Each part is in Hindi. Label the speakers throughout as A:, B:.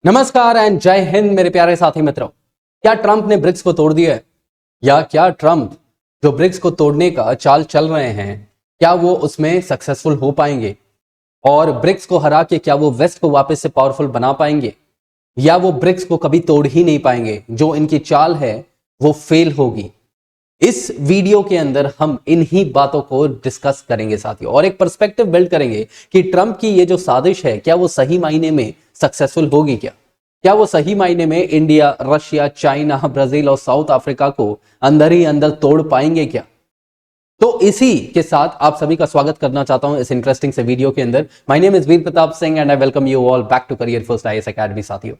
A: नमस्कार एंड जय हिंद मेरे प्यारे साथी मित्रों। क्या ट्रंप ने ब्रिक्स को तोड़ दिया है या क्या ट्रंप जो ब्रिक्स को तोड़ने का चाल चल रहे हैं क्या वो उसमें सक्सेसफुल हो पाएंगे और ब्रिक्स को हरा के क्या वो वेस्ट को वापस से पावरफुल बना पाएंगे या वो ब्रिक्स को कभी तोड़ ही नहीं पाएंगे। जो इनकी चाल है वो फेल होगी। इस वीडियो के अंदर हम इन्हीं बातों को डिस्कस करेंगे साथियों और एक पर्सपेक्टिव बिल्ड करेंगे कि ट्रंप की ये जो साजिश है क्या वो सही मायने में सक्सेसफुल होगी। क्या वो सही मायने में इंडिया, रशिया, चाइना, ब्राजील और साउथ अफ्रीका को अंदर ही अंदर तोड़ पाएंगे क्या। तो इसी के साथ आप सभी का स्वागत करना चाहता हूं इस इंटरेस्टिंग से वीडियो के अंदर। My name is Veer Pratap Singh and I welcome you all back to career first IAS academy साथियों।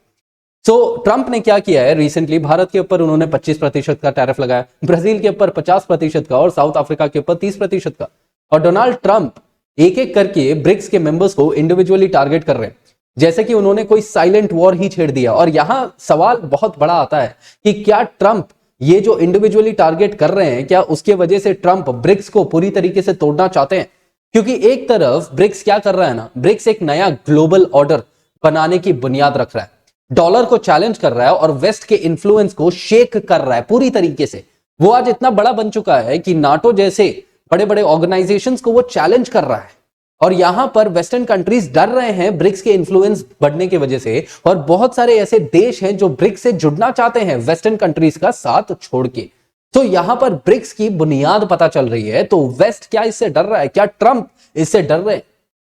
A: सो ट्रंप ने क्या किया है रिसेंटली, भारत के ऊपर उन्होंने 25% का टैरिफ लगाया, ब्राजील के ऊपर 50% का और साउथ अफ्रीका के ऊपर 30% का। और डोनाल्ड ट्रंप एक एक करके ब्रिक्स के मेंबर्स को इंडिविजुअली टारगेट कर रहे हैं जैसे कि उन्होंने कोई साइलेंट वॉर ही छेड़ दिया। और यहां सवाल बहुत बड़ा आता है कि क्या ट्रंप ये जो इंडिविजुअली टारगेट कर रहे हैं क्या उसके वजह से ट्रंप ब्रिक्स को पूरी तरीके से तोड़ना चाहते हैं। क्योंकि एक तरफ ब्रिक्स क्या कर रहा है ना, ब्रिक्स एक नया ग्लोबल ऑर्डर बनाने की बुनियाद रख रहा है, डॉलर को चैलेंज कर रहा है और वेस्ट के इन्फ्लुएंस को शेक कर रहा है पूरी तरीके से। वो आज इतना बड़ा बन चुका है कि नाटो जैसे बड़े बड़े ऑर्गेनाइजेशंस को वो चैलेंज कर रहा है। और यहां पर वेस्टर्न कंट्रीज डर रहे हैं ब्रिक्स के इन्फ्लुएंस बढ़ने की वजह से और बहुत सारे ऐसे देश हैं जो ब्रिक्स से जुड़ना चाहते हैं वेस्टर्न कंट्रीज का साथ छोड़ के। तो यहां पर ब्रिक्स की बुनियाद पता चल रही है। तो वेस्ट क्या इससे डर रहा है, क्या ट्रंप इससे डर रहे हैं।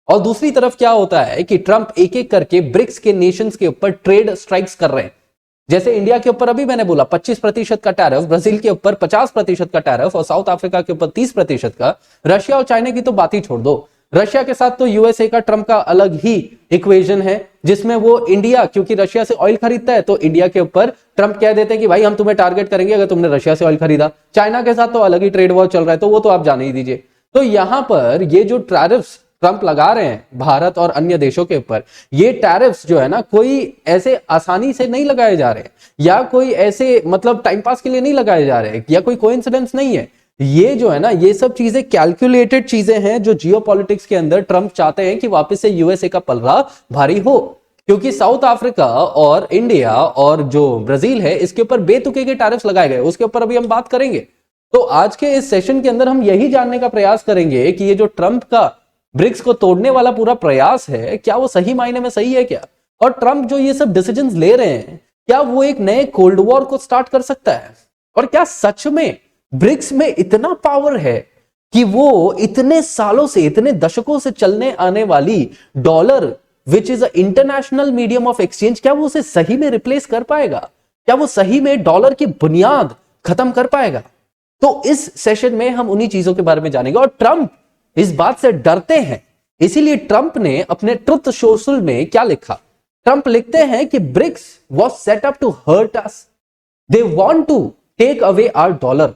A: और दूसरी तरफ क्या होता है कि ट्रंप एक एक करके ब्रिक्स के नेशंस के ऊपर ट्रेड स्ट्राइक्स कर रहे हैं। जैसे इंडिया के ऊपर अभी मैंने बोला 25% का टैरिफ, ब्राजील के ऊपर 50% का टैरिफ और साउथ अफ्रीका के ऊपर 30% का। रशिया और चाइना की तो बात ही छोड़ दो। रशिया के साथ तो यूएसए का ट्रंप का अलग ही इक्वेशन है जिसमें वो इंडिया, क्योंकि रशिया से ऑयल खरीदता है तो इंडिया के ऊपर ट्रंप कह देते हैं कि भाई हम तुम्हें टारगेट करेंगे अगर तुमने रशिया से ऑयल खरीदा। चाइना के साथ तो अलग ही ट्रेड वॉर चल रहा है तो वो तो आप जाने ही दीजिए। तो यहां पर ये जो टैरिफ्स ट्रंप लगा रहे हैं भारत और अन्य देशों के ऊपर, ये टैरिफ्स जो है ना कोई ऐसे आसानी से नहीं लगाए जा रहे या कोई ऐसे मतलब टाइम पास के लिए नहीं लगाए जा रहे या कोई कोइंसिडेंस नहीं है। ये जो है ना ये सब चीजें कैलकुलेटेड चीजें हैं जो जियोपॉलिटिक्स के अंदर ट्रंप चाहते हैं कि वापस से यूएसए का पलड़ा भारी हो। क्योंकि साउथ अफ्रीका और इंडिया और जो ब्राजील है इसके ऊपर बेतुके के टैरिफ्स लगाए गए, उसके ऊपर अभी हम बात करेंगे। तो आज के इस सेशन के अंदर हम यही जानने का प्रयास करेंगे कि ये जो ट्रंप का ब्रिक्स को तोड़ने वाला पूरा प्रयास है क्या वो सही मायने में सही है क्या, और ट्रंप जो ये सब डिसीजंस ले रहे हैं क्या वो एक नए कोल्ड वॉर को स्टार्ट कर सकता है। और क्या सच में ब्रिक्स में इतना पावर है कि वो इतने सालों से, इतने दशकों से चलने आने वाली dollar which is a international medium of exchange, क्या वो उसे सही में रिप्लेस कर पाएगा, क्या वो सही में डॉलर की बुनियाद खत्म कर पाएगा। तो इस सेशन में हम उन्हीं चीजों के बारे में जानेंगे। और ट्रंप इस बात से डरते हैं, इसीलिए ट्रंप ने अपने ट्रुथ सोशल में क्या लिखा। ट्रंप लिखते हैं कि BRICS was set up to hurt us, they want to take away our dollar.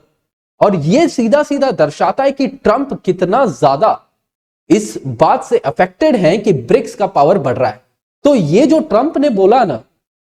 A: और यह सीधा सीधा दर्शाता है कि ट्रंप कितना ज्यादा इस बात से अफेक्टेड है कि ब्रिक्स का पावर बढ़ रहा है। तो ये जो ट्रंप ने बोला ना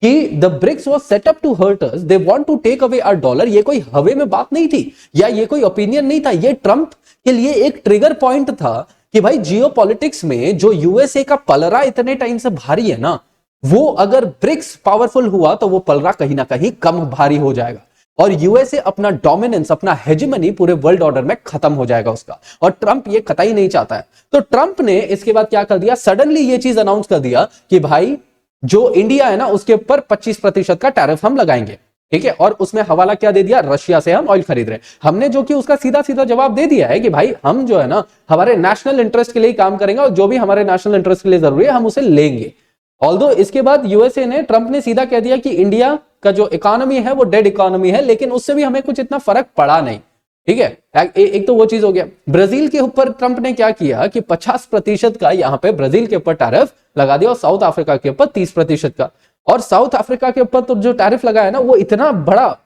A: कि the BRICS was set up to hurt us, they want to take away our dollar, ये कोई हवे में बात नहीं थी या ये कोई ओपिनियन नहीं था। ये ट्रंप के लिए एक ट्रिगर पॉइंट था कि भाई जियोपॉलिटिक्स में जो यूएसए का पलड़ा इतने टाइम से भारी है ना, वो अगर ब्रिक्स पावरफुल हुआ तो वो पलड़ा कहीं ना कहीं कम भारी हो जाएगा और यूएसए अपना डोमिनेंस, अपना हेजेमनी पूरे वर्ल्ड ऑर्डर में खत्म हो जाएगा उसका। और ट्रंप ये कतई नहीं चाहता है। तो ट्रंप ने इसके बाद क्या कर दिया, सडनली ये चीज अनाउंस कर दिया कि भाई जो इंडिया है ना उसके ऊपर 25% का टैरिफ हम लगाएंगे, ठीक है। और उसमें हवाला क्या दे दिया, रशिया से हम ऑयल खरीद रहे हैं। हमने जो कि उसका सीधा सीधा जवाब दे दिया है कि भाई हम जो है ना हमारे नेशनल इंटरेस्ट के लिए काम करेंगे और जो भी हमारे नेशनल इंटरेस्ट के लिए जरूरी है हम उसे लेंगे। ऑल्दो इसके बाद यूएसए ने, ट्रंप ने सीधा कह दिया कि इंडिया का जो इकोनॉमी है वो डेड इकोनॉमी है, लेकिन उससे भी हमें कुछ इतना फर्क पड़ा नहीं, ठीक है। एक तो वो चीज हो गया। ब्राजील के ऊपर ट्रंप ने क्या किया कि 50% का यहां पे ब्राजील के ऊपर टैरिफ लगा दिया और साउथ अफ्रीका के ऊपर 30% का। और साउथ अफ्रीका के ऊपर तो जो टैरिफ लगाया ना वो इतना बड़ा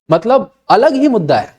A: मतलब अलग ही मुद्दा है।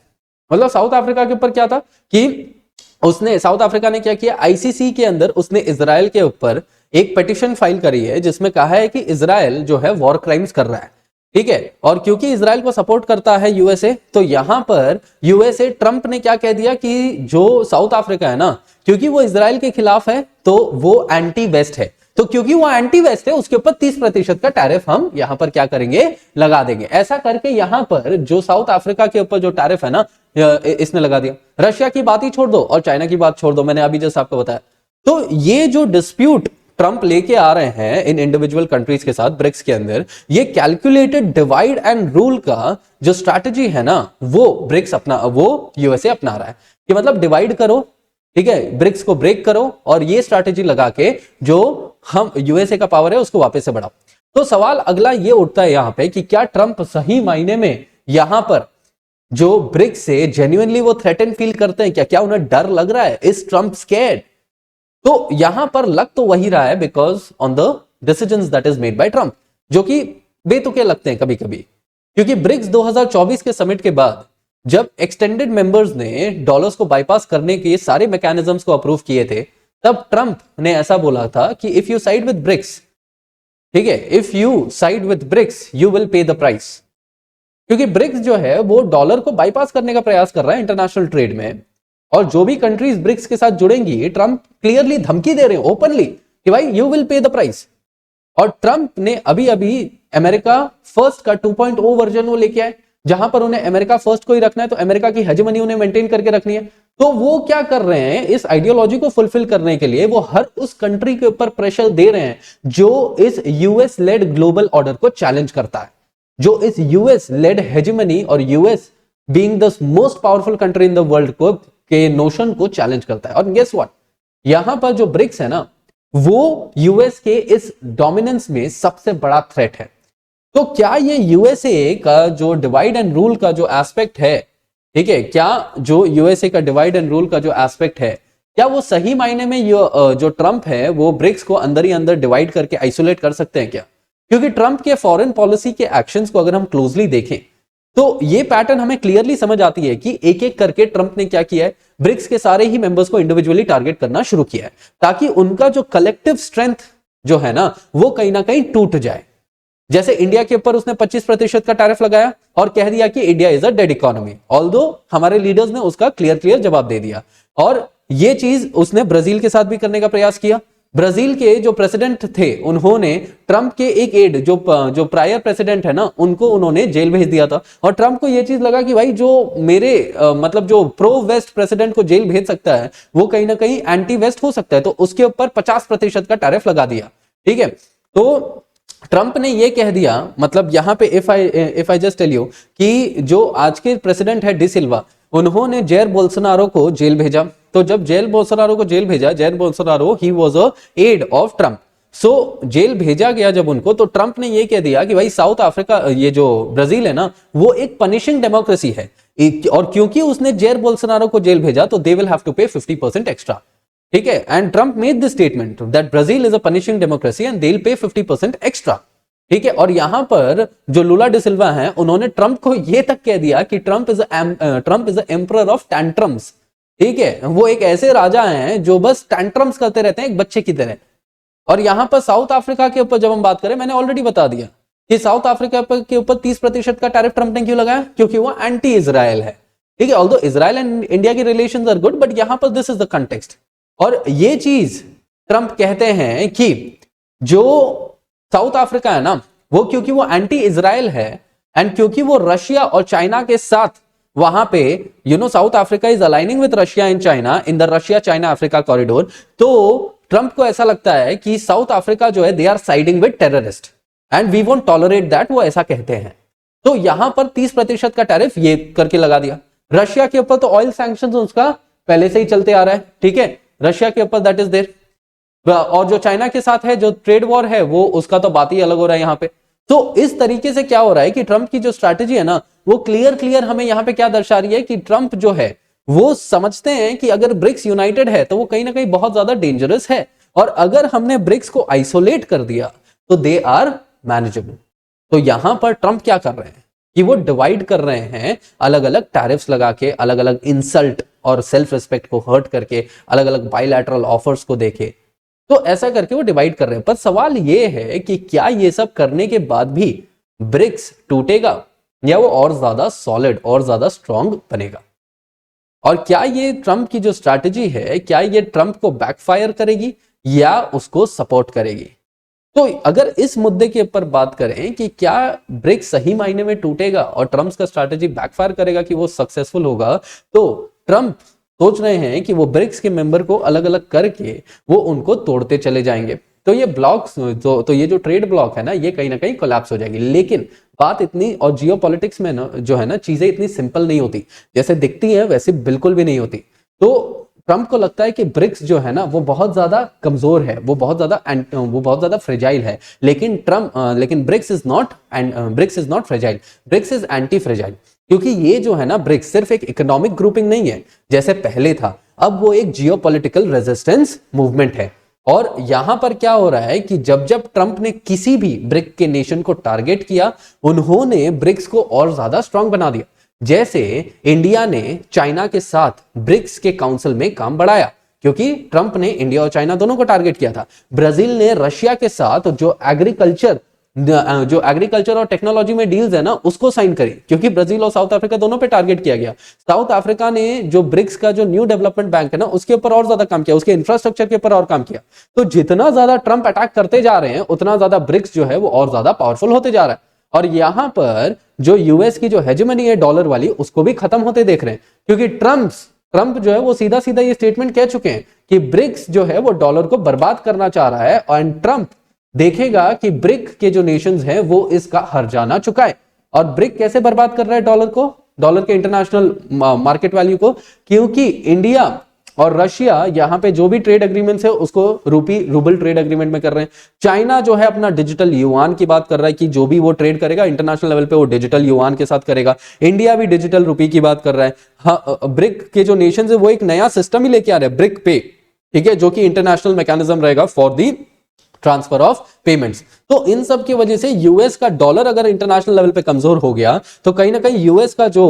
A: मतलब साउथ अफ्रीका के ऊपर क्या था कि उसने, साउथ अफ्रीका ने क्या किया, आईसीसी के अंदर उसने इजराइल के ऊपर एक पिटीशन फाइल करी है जिसमें कहा है कि इजराइल जो है वॉर क्राइम्स कर रहा है, ठीक है। और क्योंकि इजराइल को सपोर्ट करता है यूएसए, तो यहां पर यूएसए, ट्रंप ने क्या कह दिया कि जो साउथ अफ्रीका है ना, क्योंकि वो इजराइल के खिलाफ है तो वो एंटी वेस्ट है, तो क्योंकि वो एंटी वेस्ट है उसके ऊपर 30% का टैरिफ हम यहां पर क्या करेंगे, लगा देंगे। ऐसा करके यहां पर जो साउथ अफ्रीका के ऊपर जो टैरिफ है ना इसने लगा दिया। रशिया की बात ही छोड़ दो और चाइना की बात छोड़ दो, मैंने अभी जस्ट आपको बताया। तो ये जो डिस्प्यूट ट्रंप लेके आ रहे हैं इन इंडिविजुअल कंट्रीज के साथ ब्रिक्स के अंदर, ये कैलकुलेटेड डिवाइड एंड रूल का जो स्ट्रैटेजी है ना वो ब्रिक्स वो यूएसए अपना रहा है कि मतलब डिवाइड करो, ठीक है, ब्रिक्स को ब्रेक करो और ये स्ट्रैटेजी लगा के जो हम यूएसए का पावर है उसको वापस से बढ़ाओ। तो सवाल अगला ये उठता है यहां पे कि क्या ट्रंप सही मायने में यहां पर जो ब्रिक्स से जेन्युइनली वो थ्रेटन फील करते हैं, क्या उन्हें डर लग रहा है? Is Trump scared? तो यहां पर लग तो वही रहा है because on the decisions that is made by Trump, जो कि बेतुके लगते हैं कभी कभी। क्योंकि ब्रिक्स 2024 के समिट के बाद जब एक्सटेंडेड मेंबर्स ने डॉलर्स को बाईपास करने के सारे मैकेनिज्म्स को अप्रूव किए थे, तब ट्रंप ने ऐसा बोला था कि if you side with BRICS, ठीक है, if you side with BRICS you will pay the price. क्योंकि ब्रिक्स जो है वो डॉलर को बाईपास करने का प्रयास कर रहा है इंटरनेशनल ट्रेड में, और जो भी कंट्रीज ब्रिक्स के साथ जुड़ेंगी ट्रंप क्लियरली धमकी दे रहे हैं ओपनली कि भाई you will pay the price. और ट्रंप ने अभी अभी अमेरिका फर्स्ट का 2.0 वर्जन वो लेके आए, जहां पर उन्हें अमेरिका फर्स्ट को ही रखना है, तो अमेरिका की हेजेमनी उन्हें मेंटेन करके रखनी है। तो वो क्या कर रहे हैं, इस आइडियोलॉजी को फुलफिल करने के लिए वो हर उस कंट्री के ऊपर प्रेशर दे रहे हैं जो इस यूएस लेड ग्लोबल ऑर्डर को चैलेंज करता है, जो इस यूएस लेड हेजेमनी और US being the most powerful country in the world को के नोशन को चैलेंज करता है। और गेस व्हाट, यहां पर जो ब्रिक्स है ना वो यूएस के इस डोमिनेंस में सबसे बड़ा थ्रेट है। तो क्या ये यूएसए का जो डिवाइड एंड रूल का जो एस्पेक्ट है, ठीक है, क्या जो यूएसए का डिवाइड एंड रूल का जो एस्पेक्ट है, क्या वो सही मायने में जो ट्रंप है वो ब्रिक्स को अंदर ही अंदर डिवाइड करके आइसोलेट कर सकते हैं क्या? क्योंकि ट्रंप के फॉरेन पॉलिसी के एक्शंस को अगर हम क्लोजली देखें तो ये पैटर्न हमें क्लियरली समझ आती है कि एक एक करके ट्रंप ने क्या किया है, ब्रिक्स के सारे ही मेंबर्स को इंडिविजुअली टारगेट करना शुरू किया है, ताकि उनका जो कलेक्टिव स्ट्रेंथ जो है ना वो कहीं ना कहीं टूट जाए। जैसे इंडिया के ऊपर उसने 25% का टैरिफ लगाया और कह दिया कि India is a dead economy, although हमारे लीडर्स ने उसका क्लियर जवाब दे दिया। और ये चीज उसने ब्राजील के साथ भी करने का प्रयास किया। ब्राजील के जो प्रेसिडेंट थे उन्होंने ट्रंप के एक एड जो प्रायर प्रेसिडेंट है ना उनको उन्होंने जेल भेज दिया था। और ट्रंप को यह चीज लगा कि भाई जो मेरे मतलब जो प्रो वेस्ट प्रेसिडेंट को जेल भेज सकता है वो कहीं ना कहीं एंटी वेस्ट हो सकता है, तो उसके ऊपर 50% का टैरिफ लगा दिया। ठीक है, तो ट्रंप ने यह कह दिया, मतलब यहां पे if I just tell you कि जो आज के प्रेसिडेंट है डी सिल्वा, उन्होंने जेर बोल्सोनारो को जेल भेजा। तो जब जेल बोल्सोनारो को जेल भेजा, Jair Bolsonaro he was a aide of Trump, so jail भेजा गया जब उनको, तो ट्रंप ने यह कह दिया कि भाई साउथ अफ्रीका, ये जो ब्राजील है ना वो एक पनिशिंग डेमोक्रेसी है, और क्योंकि उसने जेर बोल्सोनारो को जेल भेजा तो दे विल हैव टू पे 50% एक्स्ट्रा। ठीक है, and Trump made this statement that Brazil is a punishing democracy and they will pay 50% extra. ठीक है, और यहां पर जो लूला डी सिल्वा हैं उन्होंने ट्रंप को यह तक कह दिया कि Trump is emperor of tantrums. ठीक है, वो एक ऐसे राजा हैं जो बस टैंट्रम्स करते रहते हैं एक बच्चे की तरह। और यहां पर साउथ अफ्रीका के ऊपर जब हम बात करें, मैंने ऑलरेडी बता दिया कि साउथ अफ्रीका के ऊपर 30% का टैरिफ ट्रंप ने क्यों लगाया, क्योंकि वो एंटी इजराइल है। ठीक है, ऑल्दो इजराइल एंड इंडिया की रिलेशंस आर गुड, बट यहां पर दिस इज द कंटेक्स्ट। और ये चीज ट्रंप कहते हैं कि जो साउथ अफ्रीका है ना वो क्योंकि वो एंटी इजराइल है एंड क्योंकि वो रशिया और चाइना के साथ वहां पे South Africa is aligning with Russia and China in the Russia China Africa corridor, तो ट्रंप को ऐसा लगता है कि साउथ अफ्रीका जो है they are siding with terrorist and we won't tolerate that, वो ऐसा कहते हैं। तो यहां पर 30% का टैरिफ ये करके लगा दिया। रशिया के ऊपर तो ऑयल सैंक्शंस उसका पहले से ही चलते आ रहा है। ठीक है, रशिया के ऊपर दैट इज देयर, और जो चाइना के साथ है जो ट्रेड वॉर है वो उसका तो बात ही अलग हो रहा है यहां पे। तो इस तरीके से क्या हो रहा है कि ट्रंप की जो स्ट्रैटेजी है ना वो क्लियर हमें यहां पे क्या दर्शा रही है कि ट्रंप जो है वो समझते हैं कि अगर ब्रिक्स यूनाइटेड है तो वो कहीं ना कहीं बहुत ज्यादा डेंजरस है, और अगर हमने ब्रिक्स को आइसोलेट कर दिया तो दे आर मैनेजेबल। तो यहां पर ट्रंप क्या कर रहे हैं कि वो डिवाइड कर रहे हैं, अलग अलग टैरिफ्स लगा के, अलग अलग इंसल्ट और सेल्फ रिस्पेक्ट को हर्ट करके, अलग अलग बायलैटरल ऑफर्स को देके, तो ऐसा करके वो डिवाइड कर रहे हैं। पर सवाल ये है कि क्या ये सब करने के बाद भी ब्रिक्स टूटेगा या वो और ज्यादा सॉलिड और ज्यादा स्ट्रांग बनेगा? और क्या ये ट्रंप की जो स्ट्रैटेजी है क्या ये ट्रंप को बैकफायर करेगी या उसको सपोर्ट करेगी। तो अगर इस मुद्दे के ऊपर बात करें कि क्या ब्रिक्स सही मायने में टूटेगा और ट्रम्प का स्ट्रैटेजी बैकफायर करेगा कि वो सक्सेसफुल होगा, तो ट्रम्प सोच रहे हैं कि वो ब्रिक्स के मेंबर को अलग अलग करके वो उनको तोड़ते चले जाएंगे। तो ये ब्लॉक्स तो ये जो ट्रेड ब्लॉक है ना, ये कहीं ना कहीं कोलैप्स हो जाएगी। लेकिन बात इतनी, और जियोपॉलिटिक्स में ना जो है ना, चीजें इतनी सिंपल नहीं होती, जैसे दिखती हैं वैसे बिल्कुल भी नहीं होती। तो ट्रम्प को लगता है कि ब्रिक्स जो है ना वो बहुत ज्यादा कमजोर है, वो बहुत ज्यादा फ्रेजाइल है। लेकिन BRICS is not fragile, BRICS is anti fragile. क्योंकि ये जो है ना ब्रिक्स सिर्फ एक इकोनॉमिक ग्रुपिंग नहीं है जैसे पहले था, अब वो एक जियोपॉलिटिकल रेजिस्टेंस मूवमेंट है। और यहां पर क्या हो रहा है कि जब जब ट्रंप ने किसी भी ब्रिक के नेशन को टारगेट किया, उन्होंने ब्रिक्स को और ज्यादा स्ट्रांग बना दिया। जैसे इंडिया ने चाइना के साथ ब्रिक्स के काउंसिल में काम बढ़ाया, क्योंकि ट्रंप ने इंडिया और चाइना दोनों को टारगेट किया था। ब्राजील ने रशिया के साथ जो एग्रीकल्चर और टेक्नोलॉजी में डील्स है ना, उसको साइन करी, क्योंकि ब्राजील और साउथ अफ्रीका दोनों पे टारगेट किया गया। साउथ अफ्रीका ने जो ब्रिक्स का जो न्यू डेवलपमेंट बैंक है ना, उसके ऊपर और ज्यादा काम किया, उसके इंफ्रास्ट्रक्चर के ऊपर और काम किया। तो जितना ज्यादा ट्रंप अटैक करते जा रहे हैं, उतना ज्यादा ब्रिक्स जो है वो और ज्यादा पावरफुल होते जा रहा है। और यहां पर जो यूएस की जो हेजेमनी है डॉलर वाली, उसको भी खत्म होते देख रहे हैं, क्योंकि ट्रंप जो है वो सीधा सीधा ये स्टेटमेंट कह चुके हैं कि ब्रिक्स जो है वो डॉलर को बर्बाद करना चाह रहा है। और ट्रंप देखेगा कि ब्रिक के जो नेशंस हैं वो इसका हर्जाना चुकाए। और ब्रिक कैसे बर्बाद कर रहा है डॉलर को, डॉलर के इंटरनेशनल मार्केट वैल्यू को? क्योंकि इंडिया और रशिया यहां पे जो भी ट्रेड एग्रीमेंट्स है उसको रूबल ट्रेड एग्रीमेंट में कर रहे हैं। चाइना जो है अपना डिजिटल युआन की बात कर रहा है कि जो भी वो ट्रेड करेगा इंटरनेशनल लेवल पे वो डिजिटल युआन के साथ करेगा। इंडिया भी डिजिटल रुपी की बात कर रहा है। हाँ, ब्रिक के जो नेशंस है वो एक नया सिस्टम ही लेके आ रहे हैं, ब्रिक पे, ठीक है, जो कि इंटरनेशनल मैकेनिज्म रहेगा for the transfer of payments. तो इन सब की वजह से यूएस का डॉलर अगर इंटरनेशनल लेवल पे कमजोर हो गया, तो कहीं ना कहीं यूएस का जो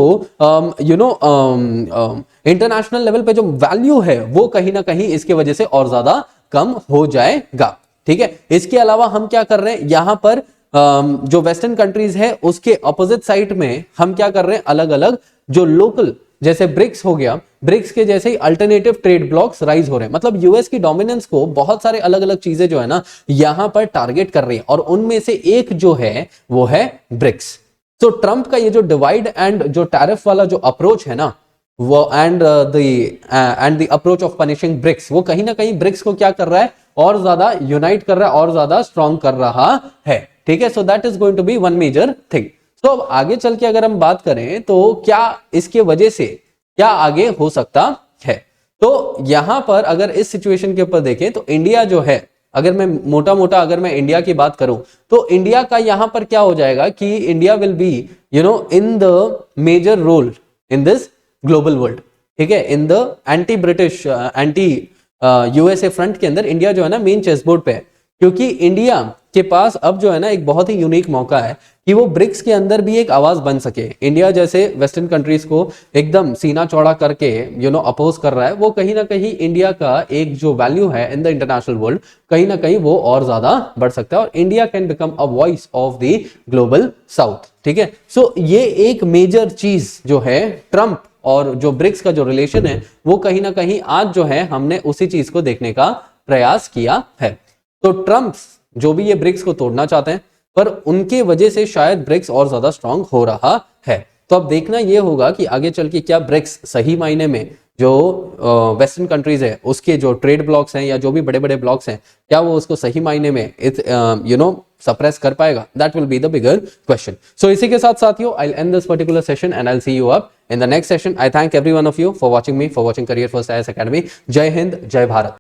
A: इंटरनेशनल लेवल पे जो वैल्यू है वो कहीं ना कहीं इसके वजह से और ज्यादा कम हो जाएगा। ठीक है, इसके अलावा हम क्या कर रहे हैं यहां पर, जो वेस्टर्न कंट्रीज है उसके अपोजिट साइड में हम क्या कर रहे हैं, अलग अलग जो लोकल, जैसे ब्रिक्स हो गया, ब्रिक्स के जैसे ही अल्टरनेटिव ट्रेड ब्लॉक्स राइज हो रहे हैं। मतलब यूएस की डोमिनेंस को बहुत सारे अलग अलग चीजें जो है ना यहां पर टारगेट कर रही है, और उनमें से एक जो है वो है ब्रिक्स। तो ट्रंप का ये जो डिवाइड एंड जो टैरिफ वाला जो अप्रोच है ना, वो and the approach of punishing BRICS, वो कहीं ना कहीं ब्रिक्स को क्या कर रहा है, और ज्यादा यूनाइट कर रहा है, और ज्यादा स्ट्रॉन्ग कर रहा है। ठीक है, so that is going to be one major thing. तो अब आगे चल के अगर हम बात करें तो क्या इसके वजह से क्या आगे हो सकता है, तो यहां पर अगर इस सिचुएशन के ऊपर देखें तो इंडिया जो है, अगर मैं मोटा मोटा अगर मैं इंडिया की बात करूं तो इंडिया का यहां पर क्या हो जाएगा कि India will be in the major role in this global world. ठीक है, in the anti British anti USA front के अंदर इंडिया जो है ना मेन चेसबोर्ड पे है, क्योंकि इंडिया के पास अब जो है ना एक बहुत ही यूनिक मौका है कि वो ब्रिक्स के अंदर भी एक आवाज बन सके। इंडिया जैसे वेस्टर्न कंट्रीज को एकदम सीना चौड़ा करके अपोज कर रहा है, वो कहीं ना कहीं इंडिया का एक जो वैल्यू है इन द इंटरनेशनल वर्ल्ड, कहीं ना कहीं वो और ज्यादा बढ़ सकता है, और India can become a voice of the global south. ठीक है, सो ये एक मेजर चीज जो है ट्रंप और जो ब्रिक्स का जो रिलेशन है, वो कहीं ना कहीं आज जो है हमने उसी चीज को देखने का प्रयास किया है। तो ट्रंप जो भी ये ब्रिक्स को तोड़ना चाहते हैं, पर उनके वजह से शायद ब्रिक्स और ज्यादा स्ट्रांग हो रहा है। तो अब देखना यह होगा कि आगे चल के क्या ब्रिक्स सही मायने में जो वेस्टर्न कंट्रीज है उसके जो ट्रेड ब्लॉक्स हैं या जो भी बड़े बड़े ब्लॉक्स हैं, क्या वो उसको सही मायने में सप्रेस कर पाएगा? That will be the bigger question. So इसी के साथ साथियों, I end this particular session and I see you up in the next session. I thank every one of you for watching me, for watching career first IAS academy. जय हिंद, जय भारत।